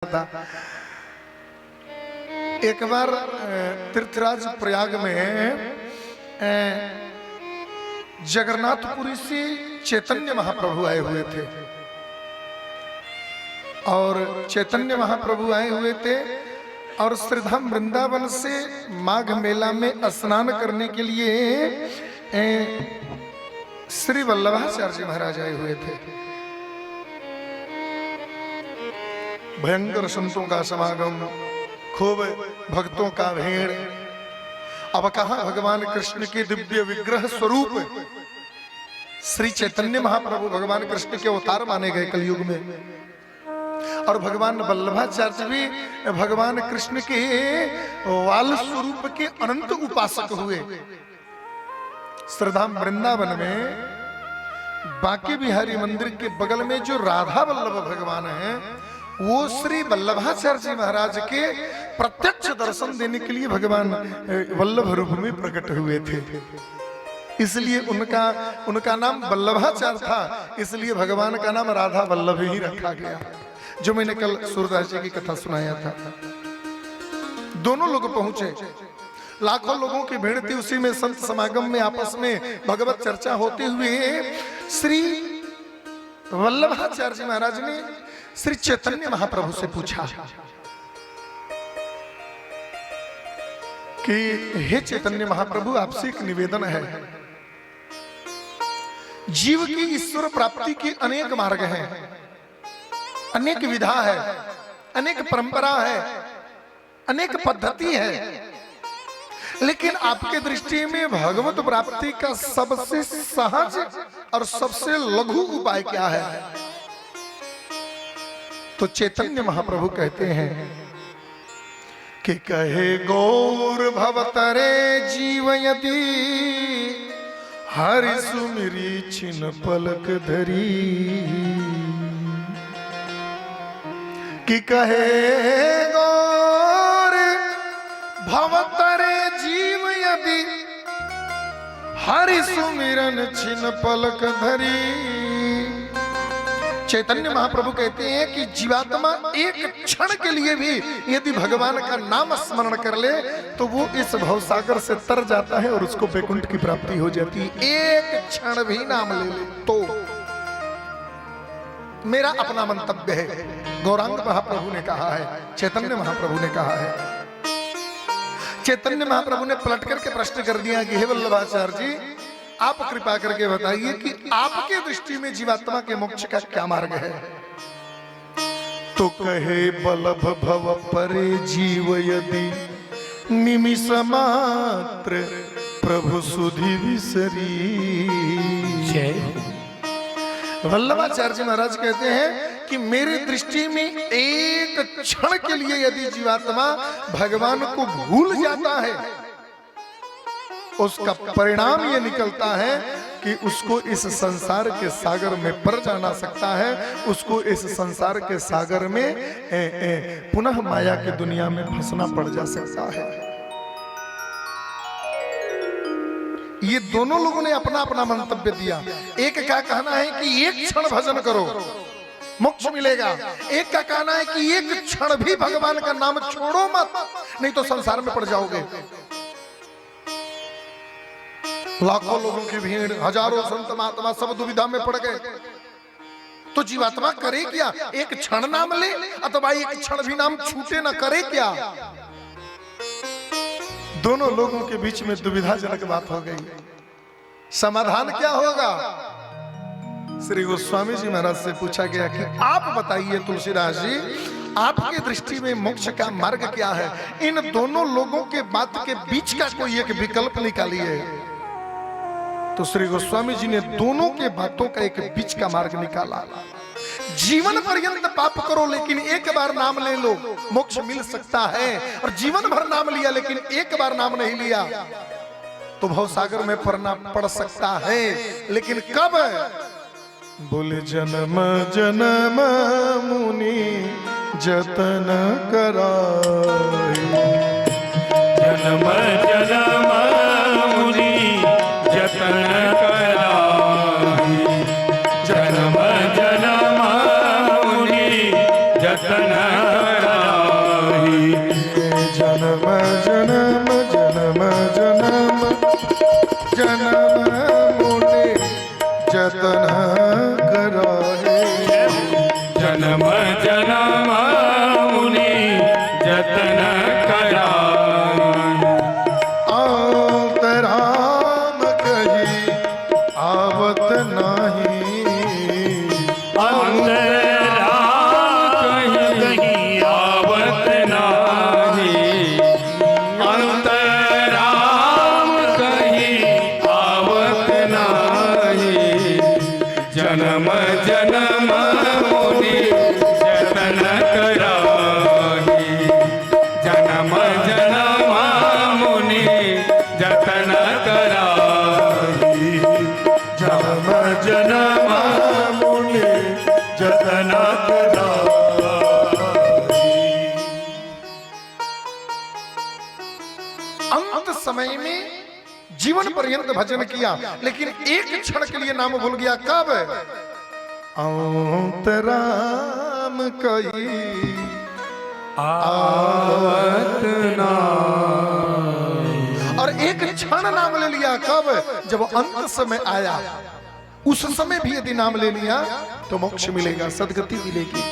था। एक बार तीर्थराज प्रयाग में जगन्नाथपुरी से चैतन्य महाप्रभु आए हुए थे और चैतन्य महाप्रभु आए हुए थे और श्रीधाम वृंदावन से माघ मेला में स्नान करने के लिए श्री वल्लभाचार्य जी महाराज आए हुए थे। भयंकर संतों का समागम, खूब भक्तों का भीड़। अब कहाँ भगवान कृष्ण के दिव्य विग्रह स्वरूप श्री चैतन्य महाप्रभु भगवान कृष्ण के अवतार माने गए कलयुग में, और भगवान वल्लभाचार्य भी भगवान कृष्ण के वाल स्वरूप के अनंत उपासक हुए। श्रीधाम वृंदावन में बांके बिहारी मंदिर के बगल में जो राधा वल्लभ भगवान है, वो श्री वल्लभाचार्य जी महाराज के प्रत्यक्ष दर्शन देने के लिए भगवान वल्लभ रूप में प्रकट हुए थे। इसलिए उनका नाम वल्लभाचार्य था, इसलिए भगवान का नाम राधा वल्लभ ही रखा गया, जो मैंने कल सूरदास जी की कथा सुनाया था। दोनों लोग पहुंचे, लाखों लोगों की भीड़ थी। उसी में संत समागम में आपस में भगवत चर्चा होते हुए श्री वल्लभाचार्य जी महाराज ने श्री चैतन्य महाप्रभु से पूछा कि हे चैतन्य महाप्रभु, आपसे एक निवेदन है। जीव की ईश्वर प्राप्ति के अनेक मार्ग हैं, अनेक विधा है, अनेक परंपरा है, अनेक पद्धति है, लेकिन आपके दृष्टि में भगवत प्राप्ति का सबसे सहज और सबसे लघु उपाय क्या है? तो चैतन्य महाप्रभु कहते हैं कि कहे गौर भवतरे जीव यदि हरि सुमिरी छिन पलक धरी, कि कहे गौर भवतरे जीव यदि हरि सुमिरन छिन पलक धरी। चैतन्य महाप्रभु कहते हैं कि जीवात्मा एक क्षण के लिए भी यदि भगवान का नाम स्मरण कर ले तो वो इस भवसागर से तर जाता है और उसको वैकुंठ की प्राप्ति हो जाती है। एक क्षण भी नाम ले ले तो। मेरा अपना मंतव्य है, गौरांग महाप्रभु ने कहा है, चैतन्य महाप्रभु ने कहा है। चैतन्य महाप्रभु ने पलट करके प्रश्न कर दिया कि हे वल्लभाचार्य जी, आप कृपा करके बताइए कि आपके दृष्टि में जीवात्मा के मोक्ष का क्या मार्ग है? तो कहे बलभ भव परे जीव यदि निमिष मात्र प्रभु सुधि विसरी। वल्लभाचार्य जी महाराज कहते हैं कि मेरे दृष्टि में एक क्षण के लिए यदि जीवात्मा भगवान को भूल जाता है, उसका परिणाम यह निकलता है कि उसको इस संसार के सागर में पर जाना सकता है, उसको इस संसार के सागर में पुनः माया की दुनिया में फंसना पड़ जा सकता है। ये दोनों लोगों ने अपना अपना मंतव्य दिया। एक का कहना है कि एक क्षण भजन करो मोक्ष मिलेगा, एक का कहना है कि एक क्षण भी भगवान का नाम छोड़ो मत, नहीं तो संसार में पड़ जाओगे। लाखों लोगों की भीड़, हजारों संत महात्मा सब दुविधा में पड़ गए। तो जीवात्मा करे क्या? एक क्षण नाम ले अथवा एक क्षण भी नाम छूटे न करे क्या? दोनों लोगों के बीच में दुविधाजनक बात हो गई। समाधान क्या होगा? श्री गोस्वामी जी महाराज से पूछा गया कि आप बताइए तुलसीदास जी, आपके दृष्टि में मोक्ष का मार्ग क्या है? इन दोनों लोगों के बात के बीच का कोई एक विकल्प निकालिए। तो श्री गोस्वामी जी ने दोनों के बातों का एक बीच का मार्ग निकाला। जीवन पर्यंत पाप करो लेकिन एक बार नाम ले लो, मोक्ष मिल सकता है। और जीवन भर नाम लिया लेकिन एक बार नाम नहीं लिया तो भवसागर में पड़ सकता है, लेकिन कब? बोले जन्म जन्म मुनि जतन कराए, जन्म जन्म मुनि जतन कराए, जन्म जन्म मुनि जतन समय में जीवन पर्यंत भजन किया, लेकिन एक क्षण के लिए नाम भूल गया। कब? अंतराम कई आवत ना। और एक क्षण नाम ले लिया। कब? जब अंत समय आया, उस समय भी यदि नाम ले लिया तो मोक्ष मिलेगा, सदगति मिलेगी।